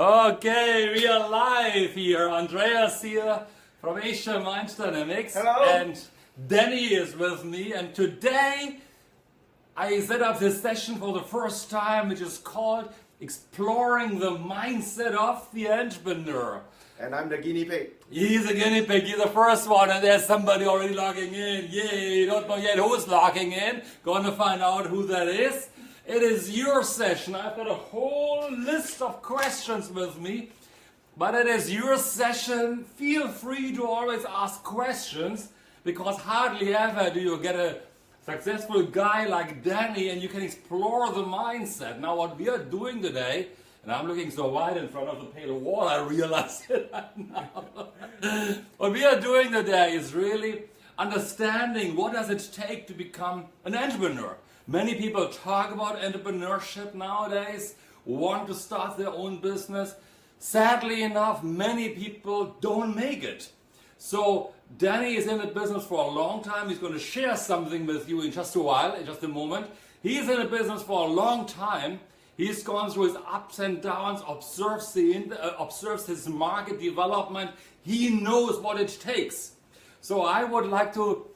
Okay, we are live here. Andreas here from asiaminddynamics. Hello. And Danny is with me. And today I set up this session for the first time, which is called Exploring the Mindset of the Entrepreneur. And I'm the guinea pig. He's a guinea pig, he's the first one, and there's somebody already logging in. Yay, don't know yet who's logging in. Gonna find out who that is. It is your session. I've got a whole list of questions with me, but it is your session. Feel free to always ask questions, because hardly ever do you get a successful guy like Danny and you can explore the mindset. Now what we are doing today, and I'm looking so wide in front of the pale wall, I realize it right now. What we are doing today is really understanding what does it take to become an entrepreneur. Many people talk about entrepreneurship nowadays, want to start their own business. Sadly enough, many people don't make it. So Danny is in the business for a long time. He's going to share something with you in just a while, in just a moment. He's in the business for a long time. He's gone through his ups and downs, observes his market development. He knows what it takes. So I would like to,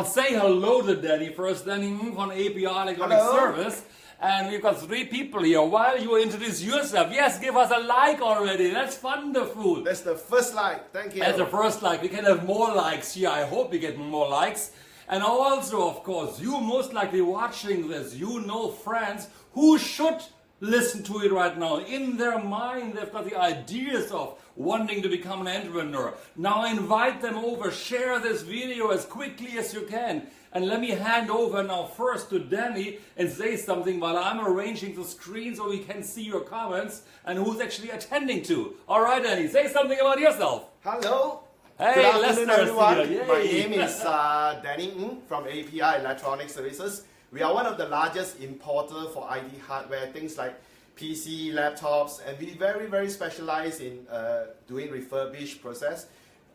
say hello to Danny first. Danny from APR Electronic Service. And we've got 3 people here. While you introduce yourself, yes, give us a like already. That's wonderful. That's the first like. Thank you. That's the first like. We can have more likes here. I hope we get more likes. And also, of course, you most likely watching this, you know friends who should listen to it right now. In their mind, they've got the ideas of wanting to become an entrepreneur. Now invite them over, share this video as quickly as you can. And let me hand over now first to Danny and say something while I'm arranging the screen so we can see your comments and who's actually attending to. All right, Danny, say something about yourself. Hello. Hey, good afternoon, Lester, everyone. My name is Danny from APR Electronic Services. We are one of the largest importers for IT hardware, things like PC, laptops, and we very specialize in doing refurbished process.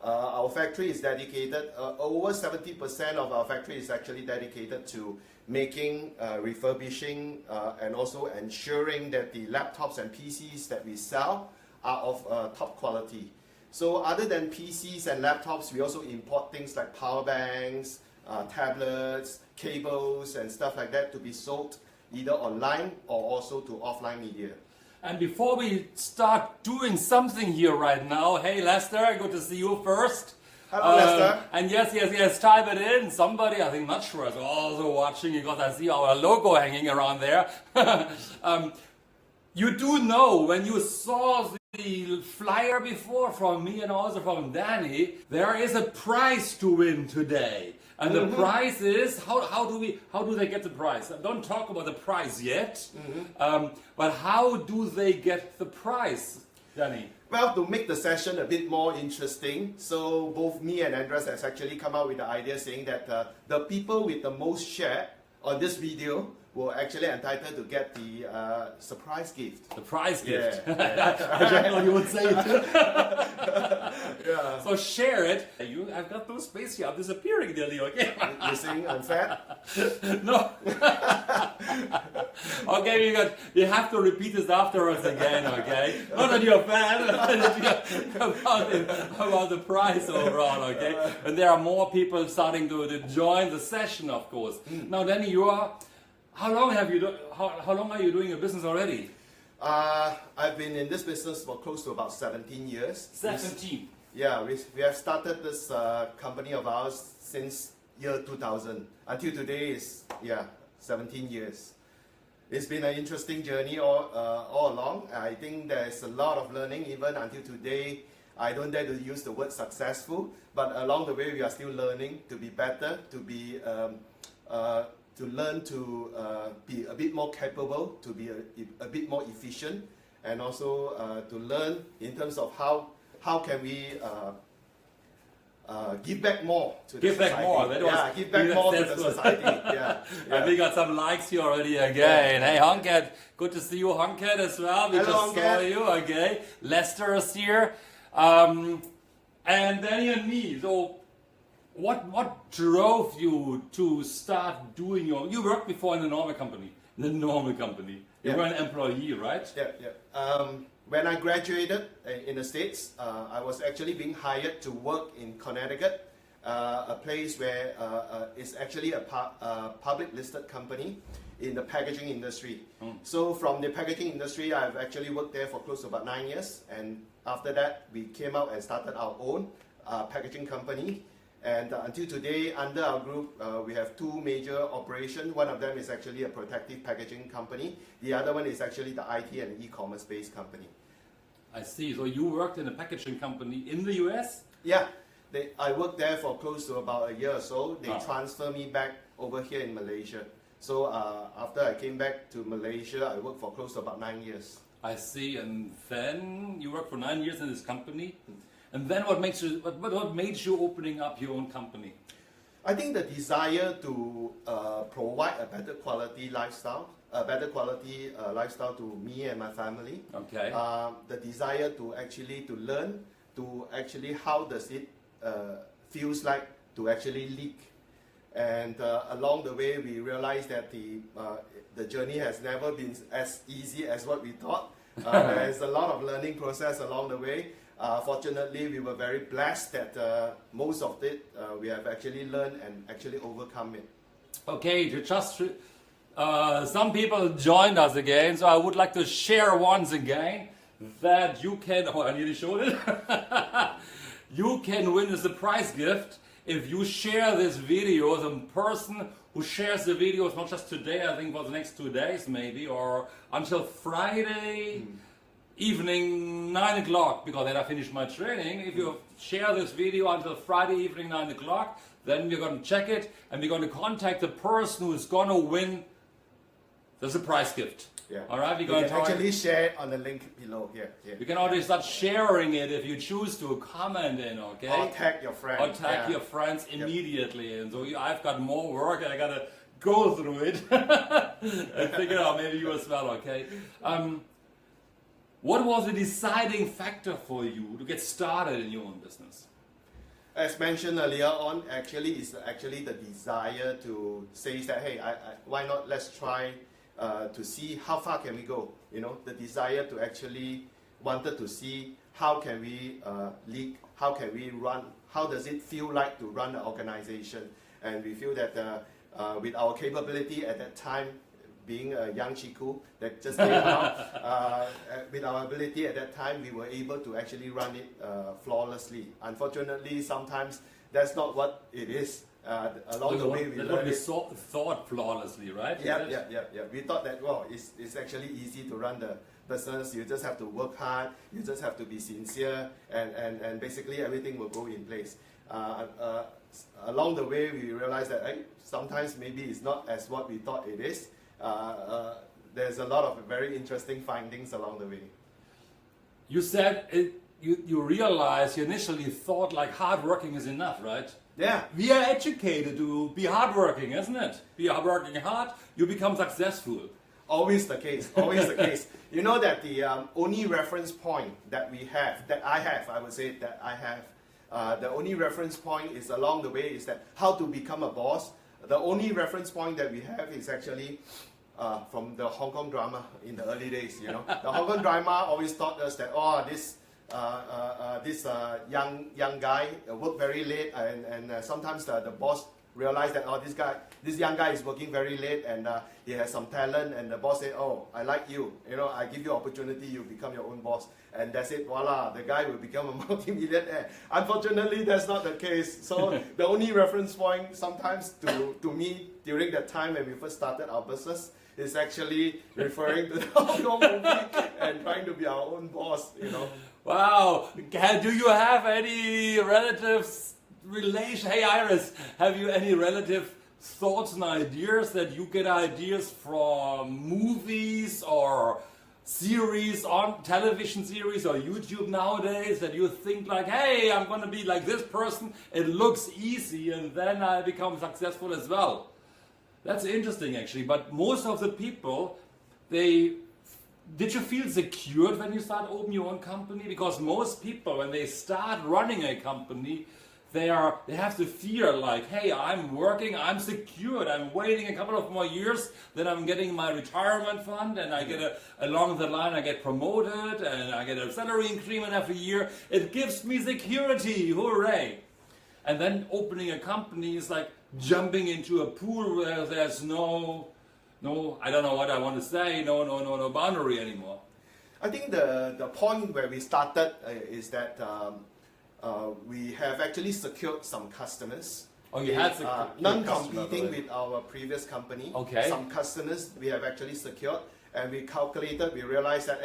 Our factory is dedicated, over 70% of our factory is actually dedicated to making, refurbishing, and also ensuring that the laptops and PCs that we sell are of top quality. So other than PCs and laptops, we also import things like power banks, tablets, cables, and stuff like that to be sold either online or also to offline media. And before we start doing something here right now, hey Lester, good to see you first. Hello Lester. And yes, type it in. Somebody, I think not sure, is also watching because I see our logo hanging around there. You do know when you saw the flyer before from me and also from Danny, there is a prize to win today. And the prize is, how do they get the prize? Don't talk about the prize yet, but how do they get the prize, Danny? Well, to make the session a bit more interesting, so both me and Andreas has actually come up with the idea saying that the people with the most share on this video will actually entitled to get the surprise gift. The prize gift. Yeah. I don't know you would say it. Yeah. So share it. I've got no space here. I'm disappearing nearly, okay? You're saying I'm fat? No. Okay, you have to repeat this afterwards again, okay? Not that you're fat, about the prize overall, okay? And there are more people starting to join the session, of course. Now, Danny, how long are you doing your business already? I've been in this business for close to about 17 years. 17? Yeah, we have started this company of ours since year 2000. Until today is, 17 years. It's been an interesting journey all along. I think there's a lot of learning even until today. I don't dare to use the word successful, but along the way we are still learning to be better, to learn to be a bit more capable, to be a bit more efficient, and also to learn in terms of how can we give back more to the society. Give back more to the society. Yeah. And we got some likes here already again. Hey Honket, good to see you Honket as well. We Hello, just saw you, okay. Lester is here. And Danny and me. So what drove you to start doing you worked before in a normal company. You were an employee, right? Yeah. when I graduated in the States, I was actually being hired to work in Connecticut, a place where it's actually a public listed company in the packaging industry. So from the packaging industry, I've actually worked there for close to about 9 years, and after that, we came out and started our own packaging company. And until today, under our group, we have two major operations. One of them is actually a protective packaging company. The other one is actually the IT and e-commerce based company. I see. So you worked in a packaging company in the US? Yeah, I worked there for close to about a year or so. They transferred me back over here in Malaysia. So after I came back to Malaysia, I worked for close to about 9 years. I see. And then you worked for 9 years in this company. And then what made you opening up your own company? I think the desire to provide a better quality lifestyle, to me and my family. Okay. The desire to actually to learn, to actually how does it feels like to actually leak. And along the way, we realized that the journey has never been as easy as what we thought. There's a lot of learning process along the way. Fortunately, we were very blessed that most of it we have actually learned and actually overcome it. Okay, some people joined us again, so I would like to share once again that you can, I nearly showed it, you can win a surprise gift if you share this video. The person who shares the video, not just today, I think for the next 2 days maybe, or until Friday evening 9 o'clock, because then I finish my training. If you share this video until Friday evening 9 o'clock, then we're going to check it and we're going to contact the person who's going to win the surprise gift. Yeah. All right, you can actually share it on the link below here. You can already start sharing it if you choose to comment in, okay? Or tag your friends. Or tag your friends immediately. And so I've got more work and I got to go through it and figure out maybe you as well, okay? What was the deciding factor for you to get started in your own business? As mentioned earlier on, it's the desire to say that, hey, why not let's try to see how far can we go. You know, the desire to actually wanted to see how can we lead, how can we run, how does it feel like to run an organization. And we feel that with our capability at that time, being a young Chiku that just came out, with our ability at that time, we were able to actually run it flawlessly. Unfortunately, sometimes that's not what it is. Along the way, we learned it. Thought flawlessly, right? Yeah. We thought that, well, it's actually easy to run the business. You just have to work hard. You just have to be sincere, and basically everything will go in place. Along the way, we realized that sometimes maybe it's not as what we thought it is. There's a lot of very interesting findings along the way. You said you realized, you initially thought like hardworking is enough, right? Yeah. We are educated to be hardworking, isn't it? Be working hard, you become successful. Always the case, always the case. You know that the only reference point that I would say that I have, the only reference point is along the way is that how to become a boss. The only reference point that we have is actually from the Hong Kong drama in the early days. You know, the Hong Kong drama always taught us that this young guy worked very late, and sometimes the boss realized that this young guy is working very late, and he has some talent, and the boss said, oh, I like you, I give you opportunity, you become your own boss, and that's it, voila, the guy will become a multi-millionaire. Unfortunately, that's not the case. So the only reference point sometimes to me during that time when we first started our business is actually referring to the Hong Kong movie and trying to be our own boss, Wow, do you have any relatives? Hey Iris, have you any relative thoughts and ideas that you get ideas from movies or series on television series or YouTube nowadays that you think like, hey, I'm gonna be like this person, it looks easy and then I become successful as well? That's interesting actually, but most of the people, did you feel secured when you start opening your own company? Because most people, when they start running a company, they have the fear like, hey, I'm working, I'm secured, I'm waiting a couple of more years, then I'm getting my retirement fund, and I get along the line I get promoted, and I get a salary increment every year. It gives me security, hooray! And then opening a company is like jumping into a pool where there's no, I don't know what I want to say, no boundary anymore. I think the point where we started is that we have actually secured some customers. Oh, you had secured non-competing with our previous company. Okay. Some customers we have actually secured, and we calculated, we realized that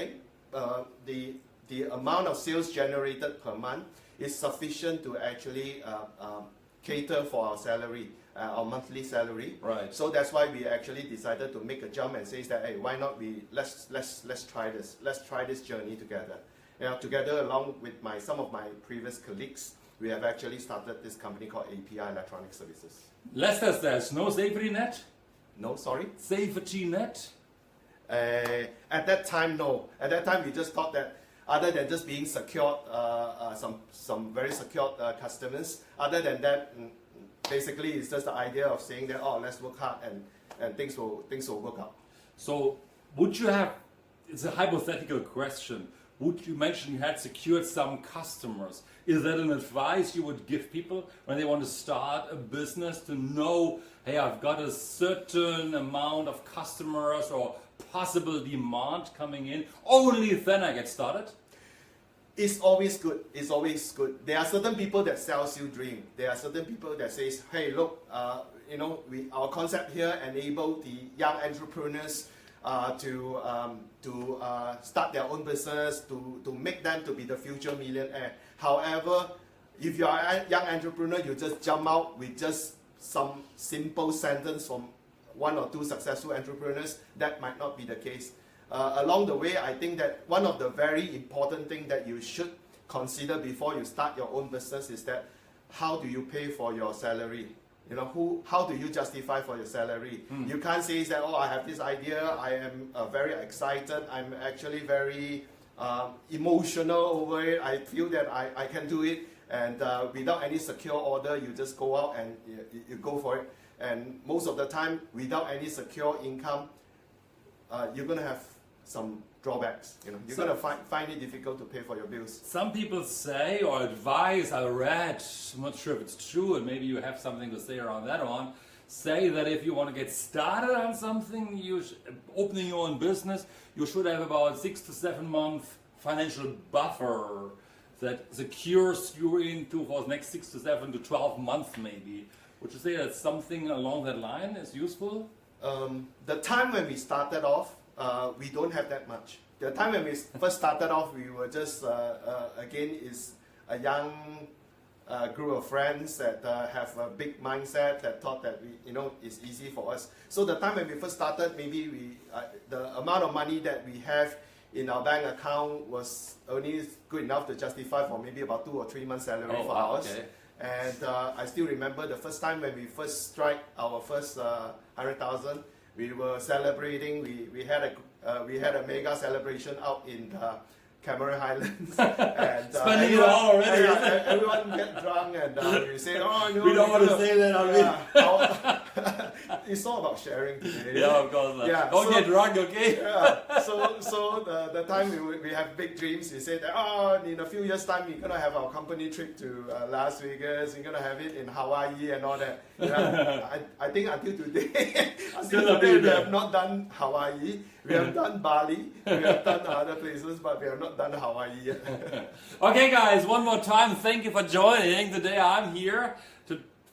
the amount of sales generated per month is sufficient to actually cater for our salary, our monthly salary. Right. So that's why we actually decided to make a jump and say that, hey, why not let's try this. Let's try this journey together. Together along with some of my previous colleagues, we have actually started this company called APR Electronic Services. Lester, there's no safety net? No, sorry? Safety net? At that time, no. At that time, we just thought that other than just being secured, some very secured customers, other than that, basically it's just the idea of saying that, oh, let's work hard and things will work out. So would you have, it's a hypothetical question, would you mention you had secured some customers? Is that an advice you would give people when they want to start a business to know, hey, I've got a certain amount of customers or possible demand coming in, only then I get started? It's always good. It's always good. There are certain people that sells you dream. There are certain people that says, hey, look, our concept here enable the young entrepreneurs to start their own business, to make them to be the future millionaire. However, if you are a young entrepreneur, you just jump out with just some simple sentence from one or two successful entrepreneurs, that might not be the case. Along the way, I think that one of the very important things that you should consider before you start your own business is that how do you pay for your salary? How do you justify for your salary? You can't say that, oh, I have this idea, I am very excited, I'm actually very emotional over it, I feel that I can do it, and without any secure order, you just go out and you go for it. And most of the time, without any secure income, you're going to have some drawbacks. You're going to find it difficult to pay for your bills. Some people say, or advise, I read, I'm not sure if it's true, and maybe you have something to say around that one, say that if you want to get started on something, opening your own business, you should have about 6 to 7 month financial buffer that secures you into for the next 6 to 7 to 12 months maybe. Would you say that something along that line is useful? The time when we started off, we don't have that much. The time when we first started off, we were just, again, is a young group of friends that have a big mindset that thought that it's easy for us. So the time when we first started, maybe the amount of money that we have in our bank account was only good enough to justify for maybe about 2 or 3 months salary for ours. Okay. And I still remember the first time when we first strike our first 100,000, we were celebrating. We had a mega celebration out in Cameron Highlands. And, spending it all already. Everyone get drunk and we say, oh no, we don't want to say that. It's all about sharing today. Yeah, of course. Don't get drunk, okay? So the time we have big dreams, we say that in a few years' time we're gonna have our company trip to Las Vegas. We're gonna have it in Hawaii and all that. I think until today, we have not done Hawaii. We have done Bali. We have done other places, but we have not done Hawaii yet. Okay, guys, one more time. Thank you for joining. Today I'm here.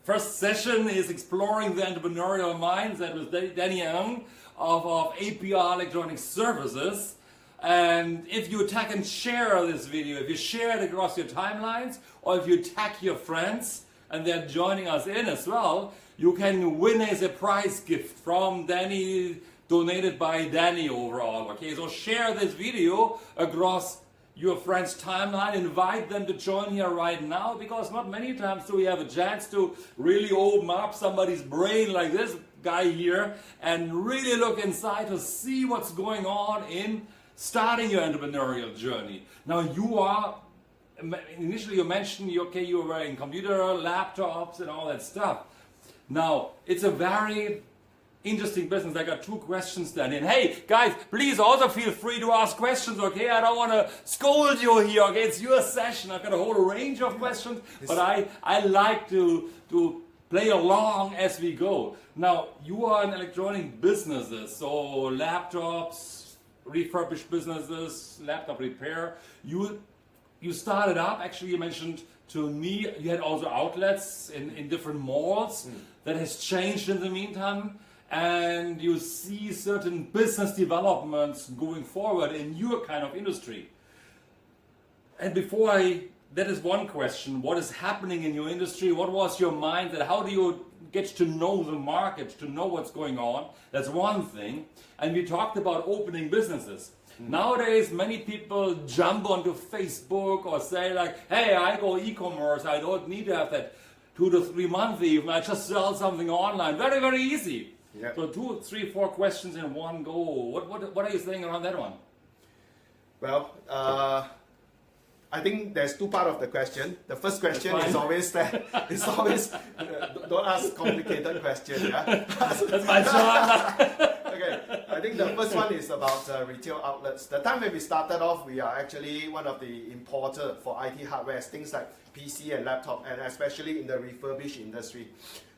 First session is exploring the entrepreneurial mindset with Danny Young of APR Electronic Services. And if you tag and share this video, if you share it across your timelines, or if you tag your friends and they're joining us in as well, you can win a surprise gift from Danny, donated by Danny overall. Okay, so share this video across your friend's timeline, invite them to join here right now, because not many times do we have a chance to really open up somebody's brain like this guy here and really look inside to see what's going on in starting your entrepreneurial journey. Now you are initially you mentioned you were in computer, laptops, and all that stuff. Now it's a very interesting business. I got two questions then. And hey, guys, please also feel free to ask questions, okay? I don't want to scold you here, okay? It's your session. I've got a whole range of questions, but I like to play along as we go. Now, you are in electronic businesses, so laptops, refurbished businesses, laptop repair. You started up, actually you mentioned to me, you had also outlets in different malls. That has changed in the meantime. And you see certain business developments going forward in your kind of industry. And that is one question. What is happening in your industry? What was your mindset? How do you get to know the market, to know what's going on? That's one thing. And we talked about opening businesses. Nowadays, many people jump onto Facebook or say like, hey, I go e-commerce. I don't need to have that 2 to 3 months even. I just sell something online. Very, very easy. Yep. So 2, 3, 4 questions in one go. What are you saying around that one? Well, I think there's two parts of the question. The first question is always that it's always don't ask complicated questions. Yeah? That's my job. Okay, I think the first one is about retail outlets. The time when we started off, we are actually one of the importer for IT hardware, things like PC and laptop, and especially in the refurbished industry.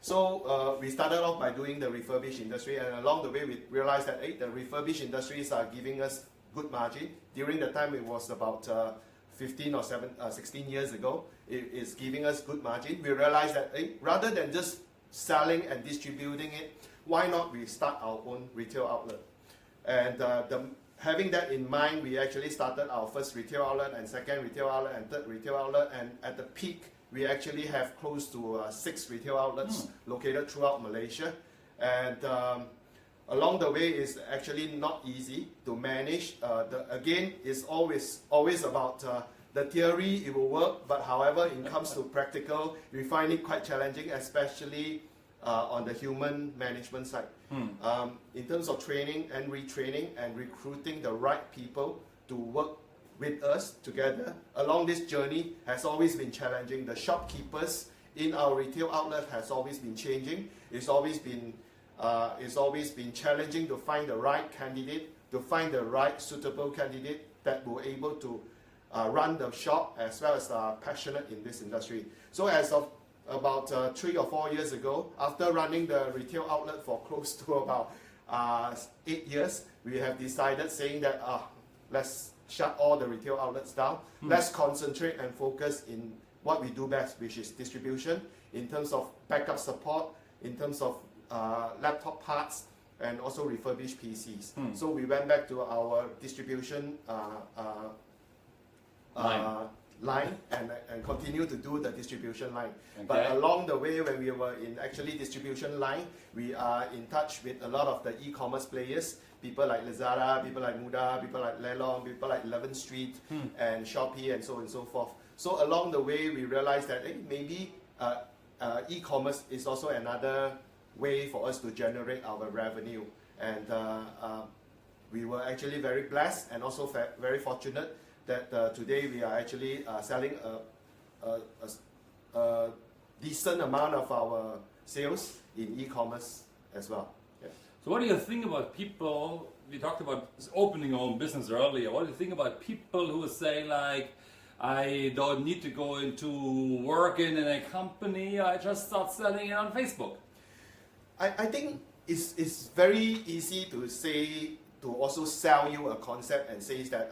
So we started off by doing the refurbished industry, and along the way we realized that the refurbished industries are giving us good margin. During the time it was about 15 or 16 years ago, it is giving us good margin. We realized that rather than just selling and distributing it, why not we start our own retail outlet? And having that in mind, we actually started our first retail outlet and second retail outlet and third retail outlet, and at the peak we actually have close to 6 retail outlets located throughout Malaysia. And along the way, it's actually not easy to manage. Again, it's always about the theory, it will work, but however, it comes to practical, we find it quite challenging, especially on the human management side. In terms of training and retraining and recruiting the right people to work with us together along this journey has always been challenging. The shopkeepers in our retail outlet has always been changing. It's always been challenging to find the right candidate, to find the right suitable candidate that will able to run the shop as well as passionate in this industry. So as of about 3 or 4 years ago, after running the retail outlet for close to about 8 years, we have decided saying that let's shut all the retail outlets down. Let's concentrate and focus in what we do best, which is distribution, in terms of backup support, in terms of laptop parts, and also refurbished PCs. So we went back to our distribution line and continue to do the distribution line. Okay. But along the way, when we were in actually distribution line, we are in touch with a lot of the e-commerce players, people like Lazada, people like Muda, people like Lelong, people like 11th Street and Shopee, and so on and so forth. So along the way, we realized that maybe e-commerce is also another way for us to generate our revenue. And we were actually very blessed and also very fortunate that today we are actually selling a decent amount of our sales in e-commerce as well. Yeah. So what do you think about people, we talked about opening your own business earlier, what do you think about people who say like, I don't need to go into work in a company, I just start selling it on Facebook? I think it's very easy to say, to also sell you a concept and say that,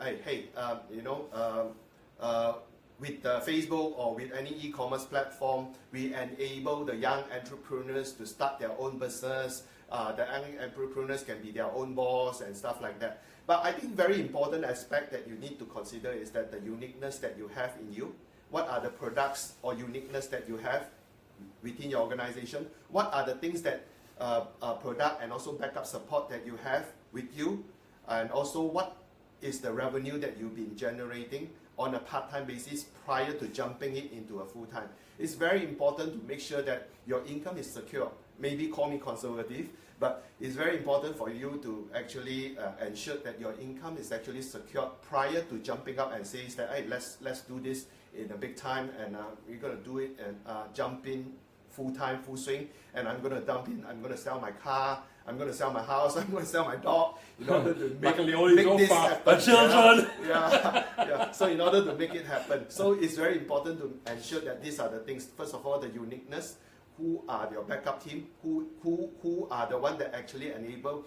with Facebook or with any e-commerce platform, we enable the young entrepreneurs to start their own business. The young entrepreneurs can be their own boss and stuff like that. But I think very important aspect that you need to consider is that the uniqueness that you have in you. What are the products or uniqueness that you have within your organization? What are the things that product and also backup support that you have with you, and also what is the revenue that you've been generating on a part-time basis prior to jumping it into a full-time. It's very important to make sure that your income is secure. Maybe call me conservative, But it's very important for you to actually ensure that your income is actually secured prior to jumping up and saying that, hey, let's do this in a big time, and we're going to do it and jump in full time, full swing, and I'm going to dump in, I'm going to sell my car, I'm going to sell my house, I'm going to sell my dog in order to make this happen. Children. Yeah. So in order to make it happen, so it's very important to ensure that these are the things. First of all, the uniqueness. Who are your backup team? Who are the one that actually enable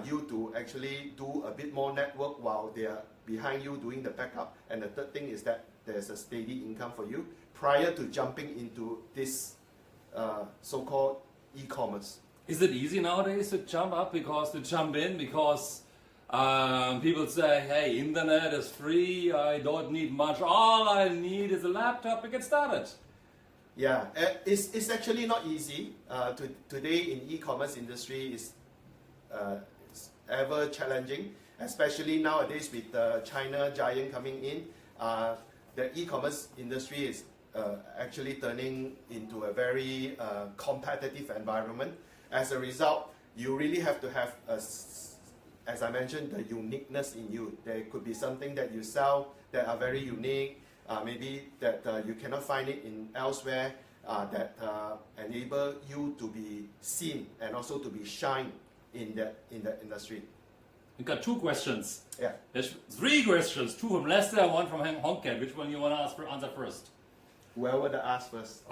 you to actually do a bit more network while they are behind you doing the backup? And the third thing is that there's a steady income for you prior to jumping into this so-called e-commerce. Is it easy nowadays to jump in because people say, hey, internet is free, I don't need much, all I need is a laptop to get started. Yeah, it's actually not easy. Today in e-commerce industry is ever challenging, especially nowadays with the China giant coming in. The e-commerce industry is actually turning into a very competitive environment. As a result, you really have to have, as I mentioned, the uniqueness in you. There could be something that you sell that are very unique. Maybe that you cannot find it in elsewhere, that enable you to be seen and also to be shine in the industry. We got two questions. Yeah. There's three questions, two from Lester and one from Hongkong. Which one you want to answer first? Whoever that asks first.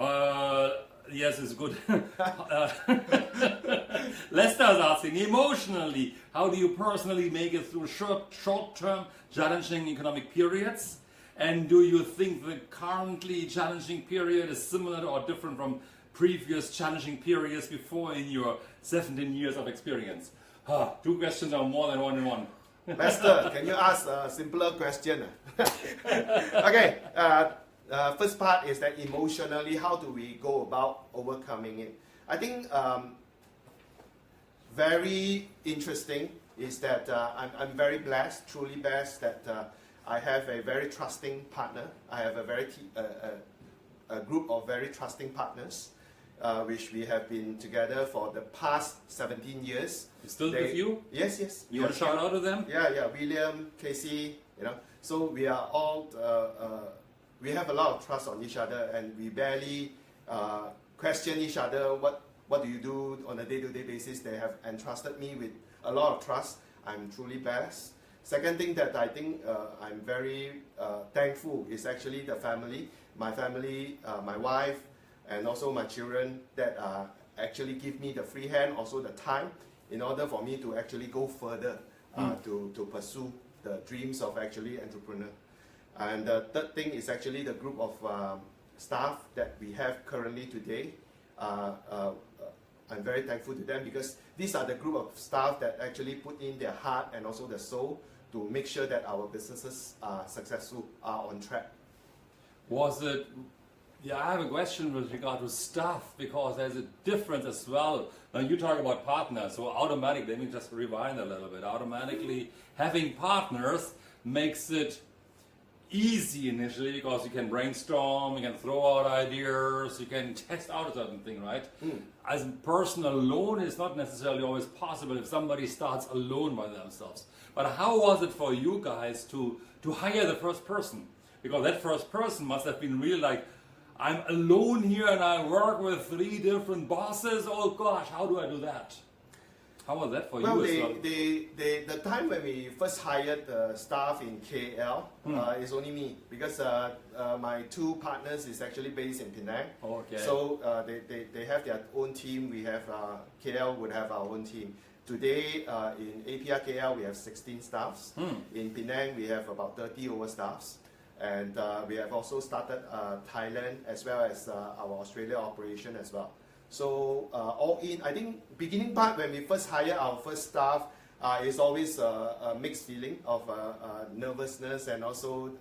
Yes, it's good. Lester is asking, emotionally, how do you personally make it through short-term challenging economic periods? And do you think the currently challenging period is similar or different from previous challenging periods before in your 17 years of experience? Two questions are more than one in one. Lester, can you ask a simpler question? Okay, first part is that emotionally, how do we go about overcoming it? I think very interesting is that I'm very blessed, truly blessed that I have a very trusting partner. I have a group of very trusting partners, which we have been together for the past 17 years. Still with you? Yes. You want to shout out to them? Yeah. William, Casey, So we are all, we have a lot of trust on each other, and we barely question each other. What do you do on a day-to-day basis? They have entrusted me with a lot of trust. I'm truly blessed. Second thing that I think I'm very thankful is actually the family. My family, my wife, and also my children that actually give me the free hand, also the time, in order for me to actually go further to pursue the dreams of actually entrepreneur. And the third thing is actually the group of staff that we have currently today. I'm very thankful to them because these are the group of staff that actually put in their heart and also their soul to make sure that our businesses are successful, are on track. I have a question with regard to staff, because there's a difference as well. Now you talk about partners, so automatically, let me just rewind a little bit. Automatically, having partners makes it easy initially because you can brainstorm, you can throw out ideas, you can test out a certain thing, right? As a person alone, it's not necessarily always possible if somebody starts alone by themselves. But how was it for you guys to hire the first person? Because that first person must have been really like, I'm alone here and I work with 3 different bosses. Oh gosh, how do I do that? How was that for you as well? The time when we first hired the staff in KL is only me, because my 2 partners is actually based in Penang. Okay. So they have their own team. We have KL would have our own team. Today in APR KL we have 16 staffs. In Penang we have about 30 over staffs. And we have also started Thailand as well as our Australia operation as well. So all in, I think beginning part when we first hire our first staff is always a mixed feeling of nervousness and also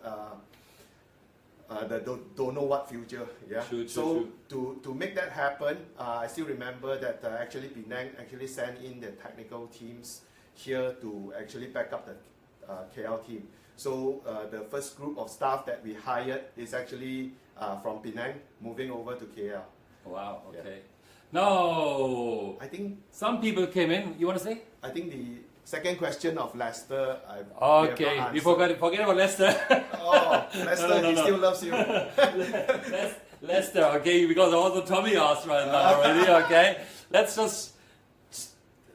the don't know what future. Yeah. True. To make that happen, I still remember that actually Penang actually sent in the technical teams here to actually back up the KL team. So the first group of staff that we hired is actually from Penang moving over to KL. Wow, okay. Yeah. No. I think Some people came in. You want to say? I think the second question of Lester. Okay. We forget about Lester. Oh, Lester, No. he still loves you. Lester. Okay, because also Tommy asked right now already. Okay. Let's just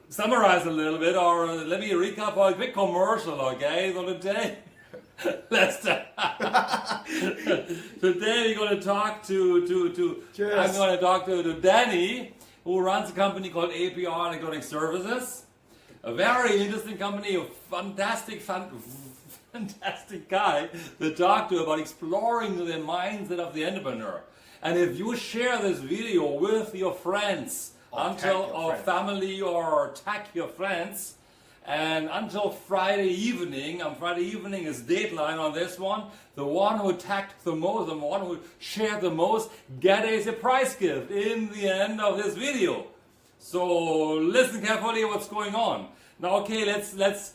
summarize a little bit, or let me recap for a quick commercial. Okay. So today, Lester. Today we're going to talk to Cheers. I'm going to talk to Danny, who runs a company called APR Electronic Services. A very interesting company, a fantastic guy to talk to about exploring the mindset of the entrepreneur. And if you share this video with your friends, or family, or tag your friends, and until Friday evening, on Friday evening is deadline on this one, the one who tagged the most, the one who shared the most, get a surprise gift in the end of this video. So listen carefully what's going on. Now, okay, let's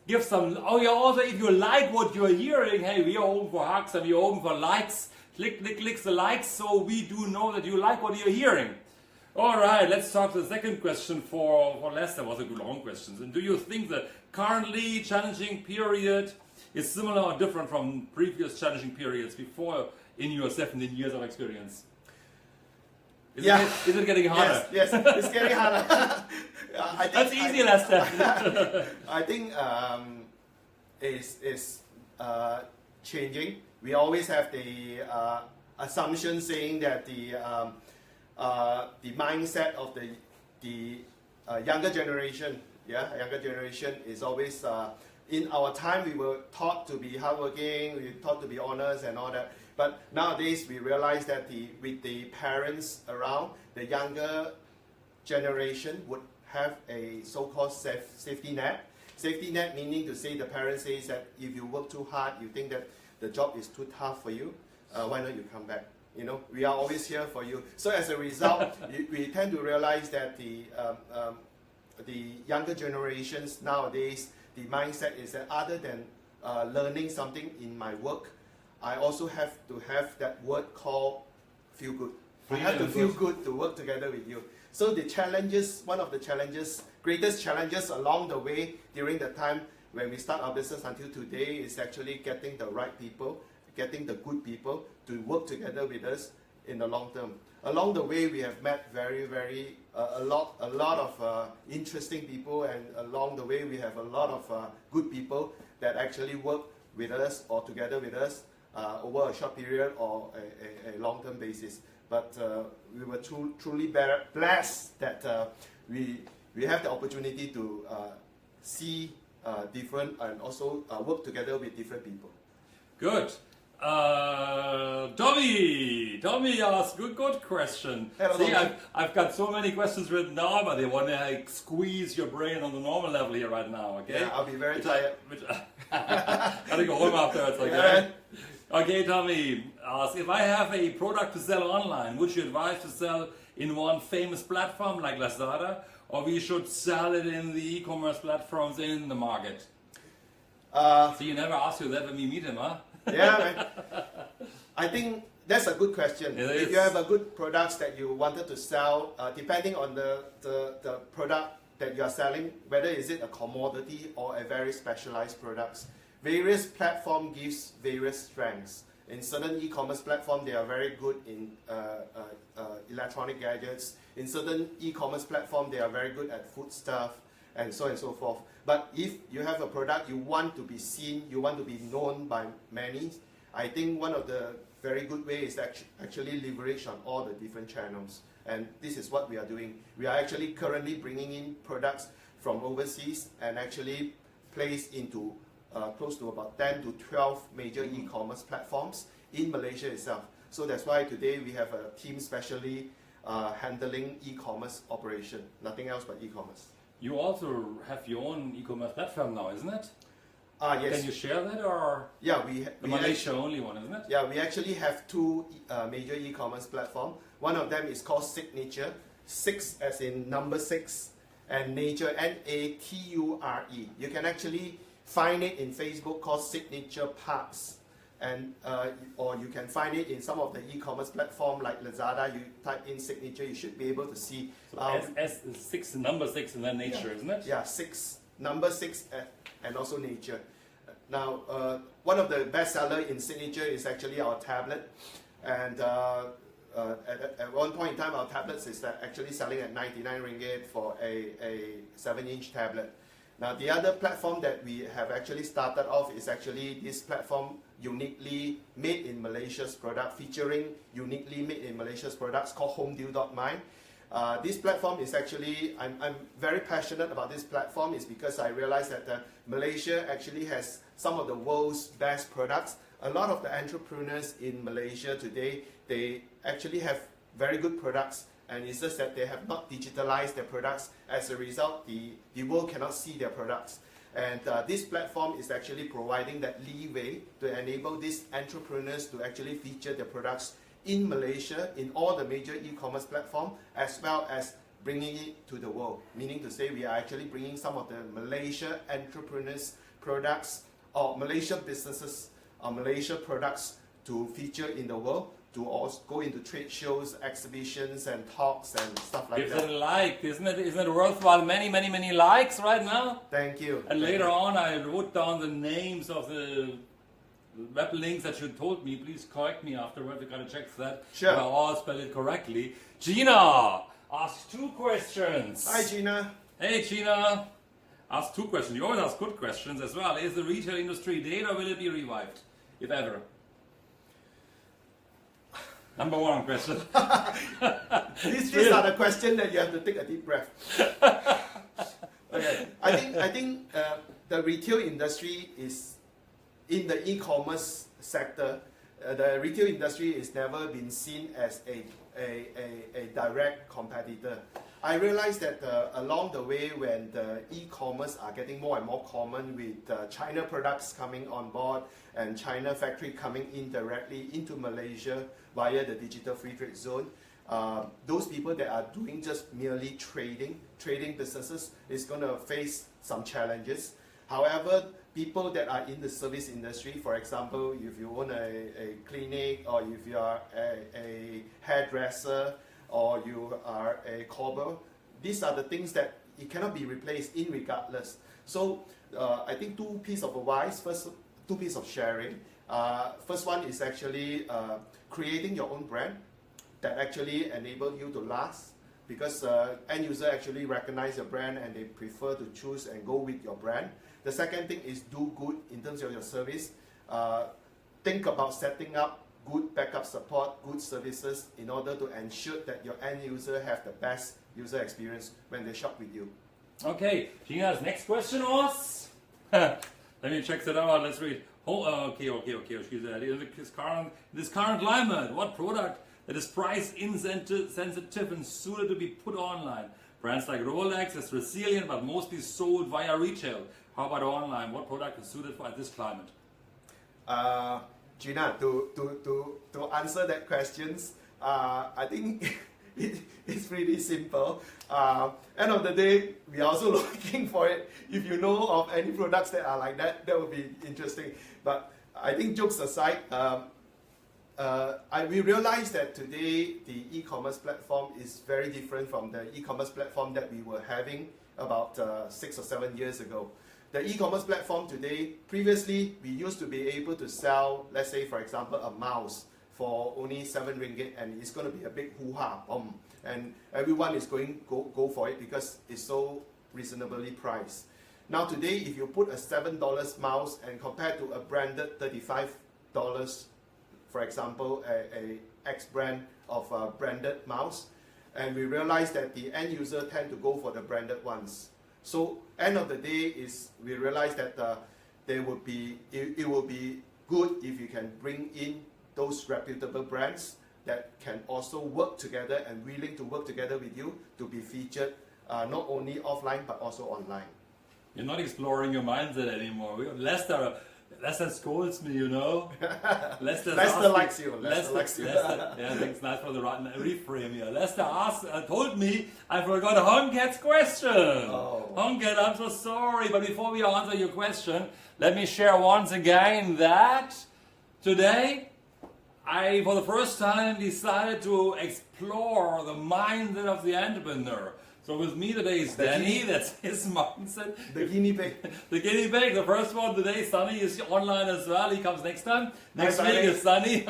give some. Oh, yeah. Also, if you like what you're hearing, hey, we are open for hugs and we are open for likes. Click the likes, so we do know that you like what you're hearing. All right, let's talk to the second question for Lester. Was a long question. And do you think the currently challenging period is similar or different from previous challenging periods before in your 17 years of experience? Is it getting harder? Yes, it's getting harder. That's easy, Lester. I think it's changing. We always have the assumption saying that the mindset of the younger generation, younger generation is always in our time we were taught to be hardworking, we were taught to be honest and all that. But nowadays we realize that with the parents around, the younger generation would have a so-called safety net. Safety net meaning to say the parent says that if you work too hard, you think that the job is too tough for you, why not you come back? You know, we are always here for you. So as a result, we tend to realize that the younger generations nowadays, the mindset is that other than learning something in my work, I also have to have that word called feel good. I have to feel good to work together with you. So the challenges, one of the challenges, greatest challenges along the way during the time when we start our business until today is actually getting the right people, getting the good people to work together with us in the long term. Along the way, we have met a lot of interesting people, and along the way, we have a lot of good people that actually work with us or together with us over a short period or a long-term basis. But we were truly blessed that we have the opportunity to see different and also work together with different people. Good. Tommy asked good question. Hello, See, Tommy. I've got so many questions written down, but they want to squeeze your brain on the normal level here right now. Okay. Yeah, I'll be very tired. Gotta go home afterwards. Okay. Okay, Tommy asks, if I have a product to sell online, would you advise to sell in one famous platform like Lazada, or we should sell it in the e-commerce platforms in the market? So you never asked you that when we meet him, huh? Yeah, man. I think that's a good question. If you have a good products that you wanted to sell, depending on the product that you are selling, whether is it a commodity or a very specialized products, various platform gives various strengths. In certain e-commerce platform, they are very good in electronic gadgets. In certain e-commerce platform, they are very good at food stuff, and so forth. But if you have a product you want to be seen, you want to be known by many, I think one of the very good ways is actually leverage on all the different channels. And this is what we are doing. We are actually currently bringing in products from overseas and actually placed into close to about 10 to 12 major e-commerce platforms in Malaysia itself. So that's why today we have a team specially handling e-commerce operation, nothing else but e-commerce. You also have your own e-commerce platform now, isn't it? Yes. Can you share that, or yeah, the Malaysia only one, isn't it? Yeah, we actually have two major e-commerce platforms. One of them is called Signature, 6 as in number 6, and Nature, Nature. You can actually find it in Facebook called Signature Parts. and or you can find it in some of the e-commerce platform like Lazada. You type in signature, you should be able to see. So S is 6, number 6, and then nature, isn't it? Yeah, 6, number 6, and also nature. Now, one of the best seller in signature is actually our tablet, and at one point in time, our tablets is actually selling at 99 ringgit for a 7-inch tablet. Now, the other platform that we have actually started off is actually this platform, uniquely made in Malaysia's product, featuring uniquely made in Malaysia's products, called homedeal.my. This platform is actually, I'm very passionate about this platform, is because I realized that Malaysia actually has some of the world's best products. A lot of the entrepreneurs in Malaysia today, they actually have very good products, and it's just that they have not digitalized their products. As a result, the world cannot see their products. And this platform is actually providing that leeway to enable these entrepreneurs to actually feature their products in Malaysia, in all the major e-commerce platforms, as well as bringing it to the world. Meaning to say, we are actually bringing some of the Malaysia entrepreneurs' products, or Malaysia businesses, or Malaysia products to feature in the world, to also go into trade shows, exhibitions, and talks and stuff like that. Give it a like, isn't it worthwhile? Many likes right now. Thank you. And later on, I wrote down the names of the web links that you told me. Please correct me afterwards. I gotta check that. Sure. I all spell it correctly. Gina asked 2 questions. Hi, Gina. Hey, Gina. Ask 2 questions. You always ask good questions as well. Is the retail industry dead, or will it be revived, if ever? Number 1 question. These are the questions that you have to take a deep breath. Okay, I think the retail industry is, in the e-commerce sector, the retail industry is never been seen as a direct competitor. I realized that along the way, when the e-commerce are getting more and more common, with China products coming on board and China factory coming in directly into Malaysia via the digital free trade zone, those people that are doing just merely trading businesses is going to face some challenges. However, people that are in the service industry, for example, if you own a clinic, or if you are a hairdresser, or you are a cobbler, these are the things that it cannot be replaced irregardless. So I think 2 pieces of advice. First, 2 pieces of sharing. First one is actually creating your own brand that actually enable you to last, because end user actually recognize your brand and they prefer to choose and go with your brand. The second thing is do good in terms of your service. Think about setting up good backup support, good services, in order to ensure that your end user have the best user experience when they shop with you. Okay, Gina's next question was, let me check that out, let's read. Okay. She said, in this current climate, what product that is price sensitive and suited to be put online? Brands like Rolex is resilient, but mostly sold via retail. How about online? What product is suited for this climate? Gina, to answer that questions, I think it's pretty simple. End of the day, we are also looking for it. If you know of any products that are like that, that would be interesting. But I think jokes aside, we realize that today the e-commerce platform is very different from the e-commerce platform that we were having about 6 or 7 years ago. The e-commerce platform today, previously we used to be able to sell, let's say for example, a mouse for only 7 ringgit, and it's going to be a big hoo-ha, and everyone is going go for it because it's so reasonably priced. Now today, if you put a $7 mouse and compared to a branded $35, for example, a X brand of a branded mouse, and we realize that the end user tend to go for the branded ones. So end of the day is we realize that it will be good if you can bring in those reputable brands that can also work together and willing to work together with you to be featured not only offline but also online. You're not exploring your mindset anymore. Lester scolds me, you know. Lester likes you. Lester. Yeah, I think it's nice for the reframe here. Lester told me I forgot Honket's question. Oh. Honket, I'm so sorry. But before we answer your question, let me share once again that Today, I, for the first time, decided to explore the mindset of the entrepreneur. So with me today is Danny, that's his mindset. The guinea pig. The guinea pig, the first one today. Sunny is online as well, he comes next time. Next Hi, week is Sunny.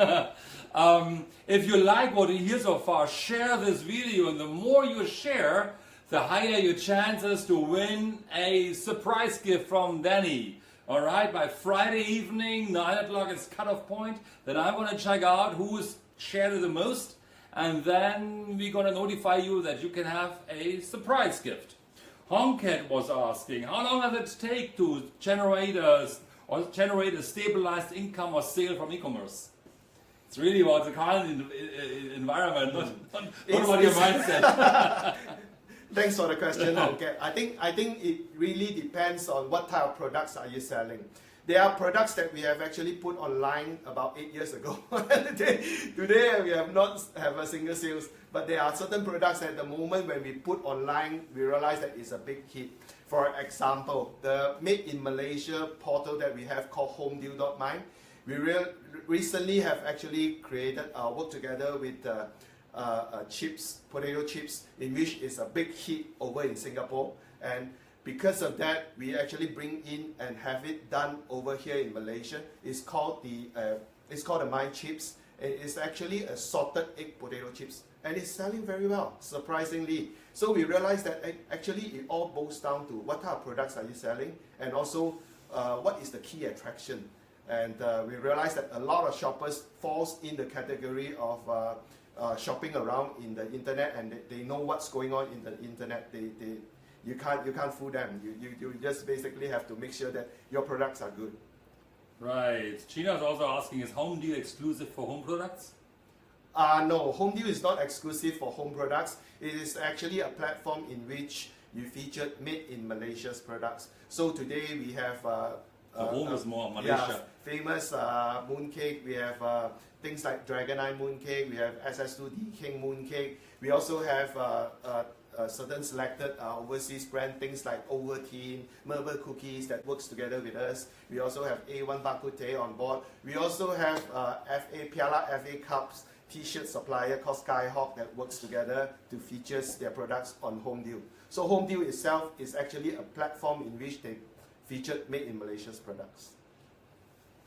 If you like what you hear so far, share this video, and the more you share, the higher your chances to win a surprise gift from Danny. Alright, by Friday evening, 9 o'clock is cutoff point. Then I'm going to check out who's shared it the most. And then we're going to notify you that you can have a surprise gift. Hongkat was asking, how long does it take to generate a stabilized income or sale from e-commerce? It's really about the current environment, not about your mindset. Thanks for the question, Hongkat. I think it really depends on what type of products are you selling. There are products that we have actually put online about 8 years ago. Today we have not have a single sales, but there are certain products at the moment when we put online, we realize that it's a big hit. For example, the Made in Malaysia portal that we have called homedeal.my, we recently have actually created, work together with chips, potato chips, in which is a big hit over in Singapore. And because of that, we actually bring in and have it done over here in Malaysia. It's called the My Chips. It's actually a salted egg potato chips, and it's selling very well, surprisingly. So we realized that actually it all boils down to what type of products are you selling, and also what is the key attraction. And we realized that a lot of shoppers falls in the category of shopping around in the internet, and they know what's going on in the internet. You can't fool them. You just basically have to make sure that your products are good. Right. Gina is also asking, is Home Deal exclusive for home products? No, Home Deal is not exclusive for home products. It is actually a platform in which you featured Made in Malaysia's products. So today we have home is more Malaysia. Famous mooncake. We have things like Dragon Eye mooncake. We have SS2D King mooncake. We also have certain selected overseas brand, things like Ovaltine, Marble cookies that works together with us. We also have A1 Bak Kut Teh on board. We also have Piala FA Cups t-shirt supplier called Skyhawk that works together to feature their products on Home Deal. So Home Deal itself is actually a platform in which they featured Made in Malaysia's products.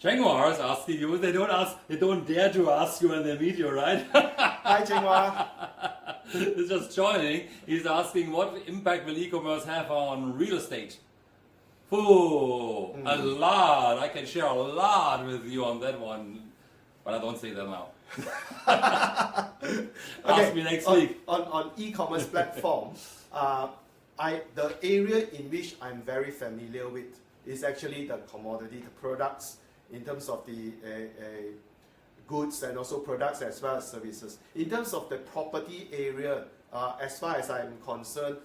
Chenghua is asking you, they don't dare to ask you when they meet you, right? Hi Chenghua. He's just joining. He's asking, what impact will e-commerce have on real estate? Oh, a lot. I can share a lot with you on that one, but I don't say that now. Ask me next week. On e-commerce platform, the area in which I'm very familiar with is actually the commodity, the products, in terms of the goods and also products as well as services. In terms of the property area, as far as I'm concerned,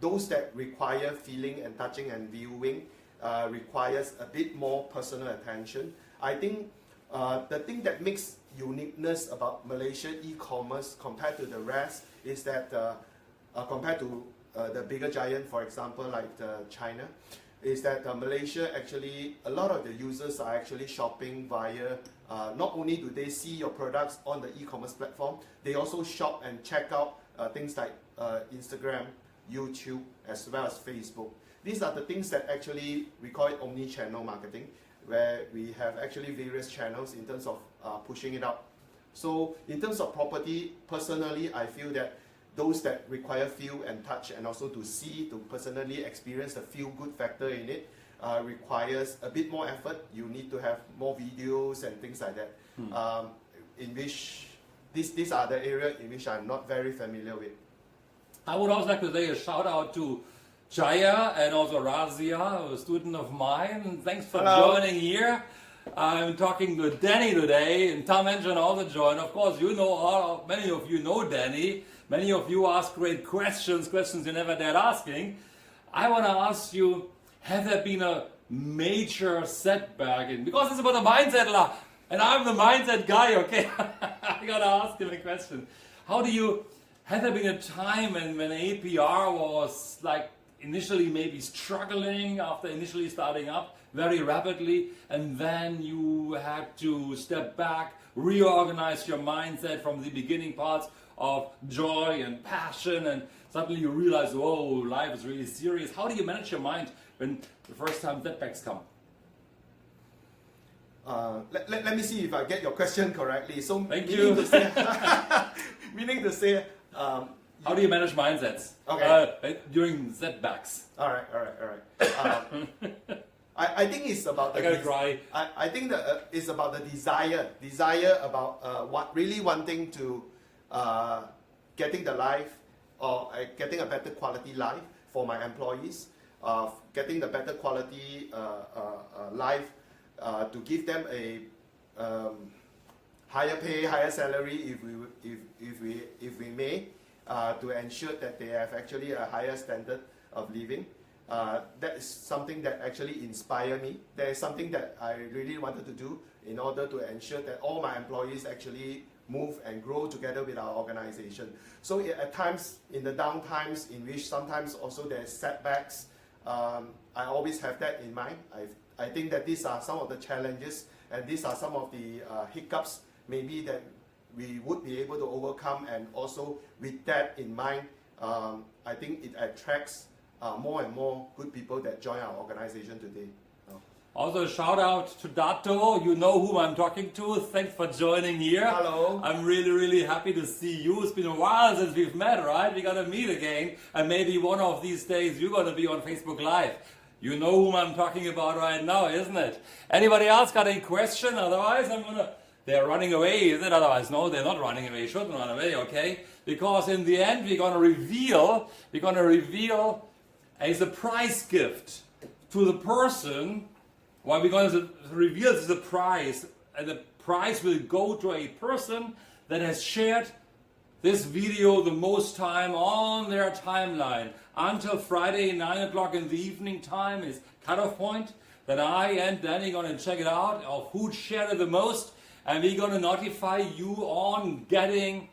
those that require feeling and touching and viewing requires a bit more personal attention. I think the thing that makes uniqueness about Malaysia e-commerce compared to the rest is that compared to the bigger giant, for example, like China, is that Malaysia actually, a lot of the users are actually shopping via, not only do they see your products on the e-commerce platform, they also shop and check out things like Instagram, YouTube, as well as Facebook. These are the things that actually, we call it omni-channel marketing, where we have actually various channels in terms of pushing it out. So in terms of property, personally, I feel that those that require feel and touch and also to see, to personally experience the feel good factor in it requires a bit more effort. You need to have more videos and things like that, in which these are the areas in which I'm not very familiar with. I would also like to say a shout out to Jaya and also Razia, a student of mine. Thanks for joining here. I'm talking to Danny today, and Tom Engine also joined. Of course, you know, many of you know Danny. Many of you ask great questions you never dared asking. I want to ask you, have there been a major setback? Because it's about the mindset, and I'm the mindset guy, okay? I got to ask him a question. Have there been a time when APR was like initially maybe struggling after initially starting up? very rapidly, and then you had to step back, reorganize your mindset from the beginning parts of joy and passion, and suddenly you realize, whoa, life is really serious. How do you manage your mind when the first time setbacks come? Let me see if I get your question correctly. So Thank meaning you. to say, meaning to say, How do you manage mindsets during setbacks? all right. I think it's about the I gotta cry. I think that it's about the desire about what really wanting to getting the life or getting a better quality life for my employees, getting the better quality life to give them a higher pay, higher salary if we may, to ensure that they have actually a higher standard of living. That is something that actually inspired me. That is something that I really wanted to do in order to ensure that all my employees actually move and grow together with our organization. So at times, in the down times, in which sometimes also there's setbacks, I always have that in mind. I think that these are some of the challenges and these are some of the hiccups maybe that we would be able to overcome, and also with that in mind, I think it attracts more and more good people that join our organization today. Also, shout out to Dato. You know whom I'm talking to. Thanks for joining here. Hello. I'm really, really happy to see you. It's been a while since we've met, right? We're gonna meet again, and maybe one of these days you're gonna be on Facebook Live. You know whom I'm talking about right now, isn't it? Anybody else got any question? Otherwise, they're running away, is it? Otherwise, no, they're not running away. Shouldn't run away, okay? Because in the end, we're gonna reveal a surprise gift to the person. Well, we're going to reveal the prize, and the prize will go to a person that has shared this video the most time on their timeline. Until Friday, 9 o'clock in the evening time is cutoff point that I and Danny going to check it out of who shared it the most, and we're going to notify you on getting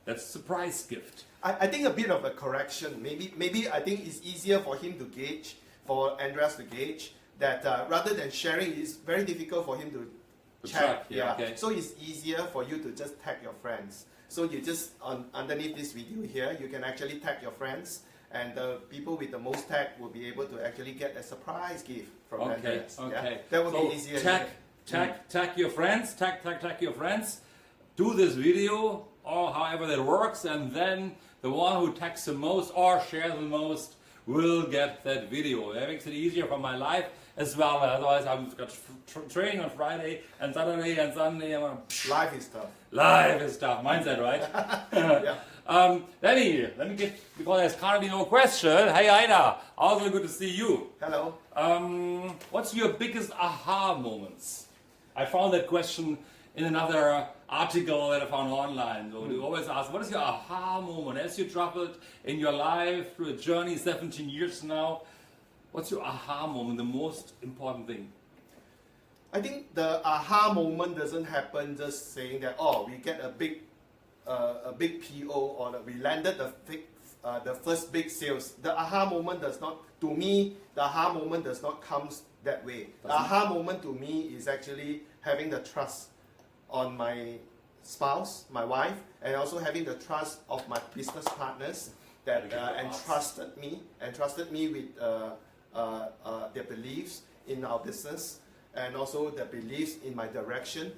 that surprise gift. I think a bit of a correction. Maybe I think it's easier for him to gauge, for Andreas to gauge, that rather than sharing, it's very difficult for him to check. Yeah. Okay. So it's easier for you to just tag your friends. So you just, underneath this video here, you can actually tag your friends, and the people with the most tag will be able to actually get a surprise gift from Andreas. Okay. Yeah? That would be easier. Tag your friends, tag your friends, do this video, or however that works, and then the one who tags the most or shares the most will get that video. That makes it easier for my life as well. Otherwise, I've got training on Friday and Saturday and Sunday. Life is tough. Life is tough. Mindset, right? Yeah. Danny, let me get, because there's currently no question. Hey, Ida, also good to see you. Hello. What's your biggest aha moments? I found that question in another article that I found online. So you always ask, what is your aha moment? As you traveled in your life through a journey, 17 years now, what's your aha moment, the most important thing? I think the aha moment doesn't happen just saying that, oh, we get a big PO, or that we landed the first big sales. The aha moment does not, to me, the aha moment does not come that way. The aha moment to me is actually having the trust on my spouse, my wife, and also having the trust of my business partners that entrusted me with their beliefs in our business, and also their beliefs in my direction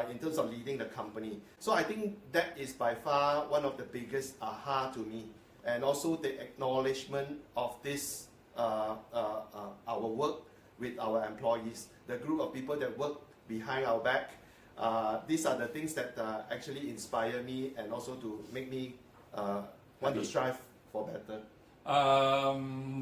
in terms of leading the company. So I think that is by far one of the biggest aha to me, and also the acknowledgement of this our work with our employees, the group of people that work behind our back. These are the things that actually inspire me, and also to make me want to strive for better.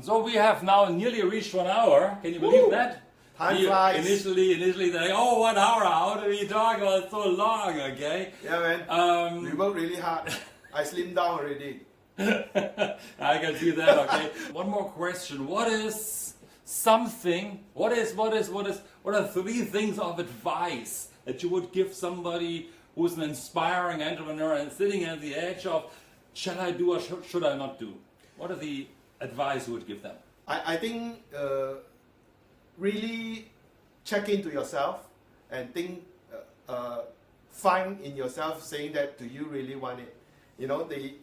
So we have now nearly reached 1 hour. Can you believe that? Time flies. Initially they're like, oh, 1 hour, how do we talk about so long, okay? Yeah, man. We work really hard. I slimmed down already. I can see that, okay. One more question. What is something, what are 3 things of advice that you would give somebody who's an inspiring entrepreneur and sitting at the edge of, shall I do or should I not do? What are the advice you would give them? I think really check into yourself and think, find in yourself saying that, do you really want it? You know, the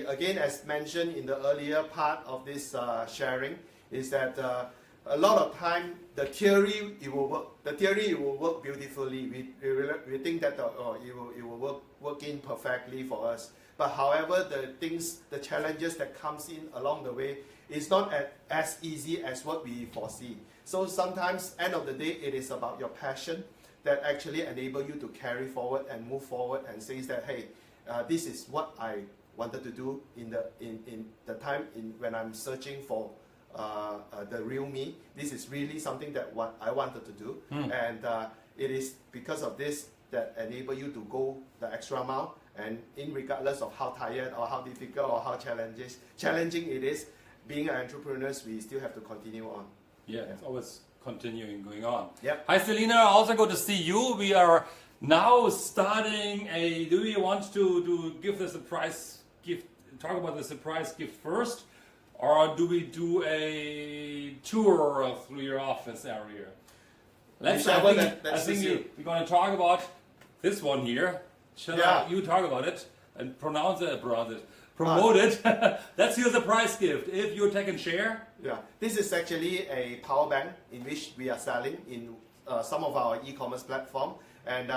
again, as mentioned in the earlier part of this sharing, is that a lot of time the theory it will work. The theory it will work beautifully. We think that it will work in perfectly for us. But however, the challenges that comes in along the way is not as easy as what we foresee. So sometimes, end of the day, it is about your passion that actually enable you to carry forward and move forward and says that, hey, this is what I wanted to do in the time when I'm searching for the real me. This is really something that what I wanted to do, and it is because of this that enable you to go the extra mile. And in regardless of how tired or how difficult or how challenging it is, being an entrepreneur, we still have to continue on. Yeah, it's always continuing, going on. Yep. Hi Selina, also good to see you. We are now starting do we want to give the surprise gift, talk about the surprise gift first? Or do we do a tour through your office area? I think we're going to talk about this one here. You talk about it and promote it. That's your surprise gift. If you take and share. Yeah, this is actually a power bank in which we are selling in some of our e-commerce platform, and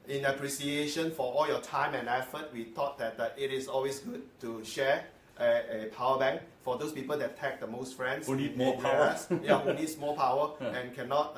in appreciation for all your time and effort, we thought that it is always good to share a power bank for those people that tag the most friends. Who need more power. Who needs more power and cannot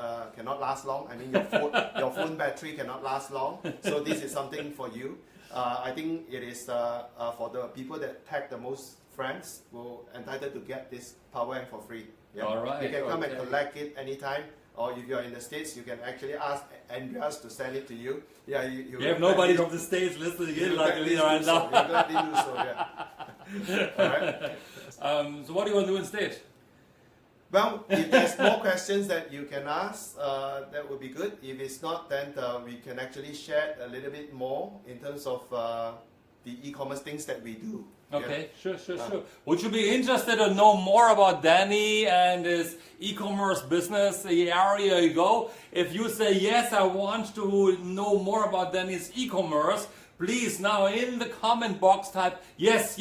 last long. I mean, your phone battery cannot last long. So this is something for you. I think it is for the people that tag the most friends will entitled to get this power bank for free. Yeah. All right. You can come and collect it anytime. Or if you're in the States, you can actually ask Andreas to send it to you. Yeah, you have nobody from the States listening in, luckily, right now. You gladly do so, yeah. All right. So what do you want to do instead? Well, if there's more questions that you can ask, that would be good. If it's not, then we can actually share a little bit more in terms of the e-commerce things that we do. Okay, yeah. Sure. Would you be interested to know more about Danny and his e-commerce business, the area you go? If you say, yes, I want to know more about Danny's e-commerce, please now in the comment box type, yes.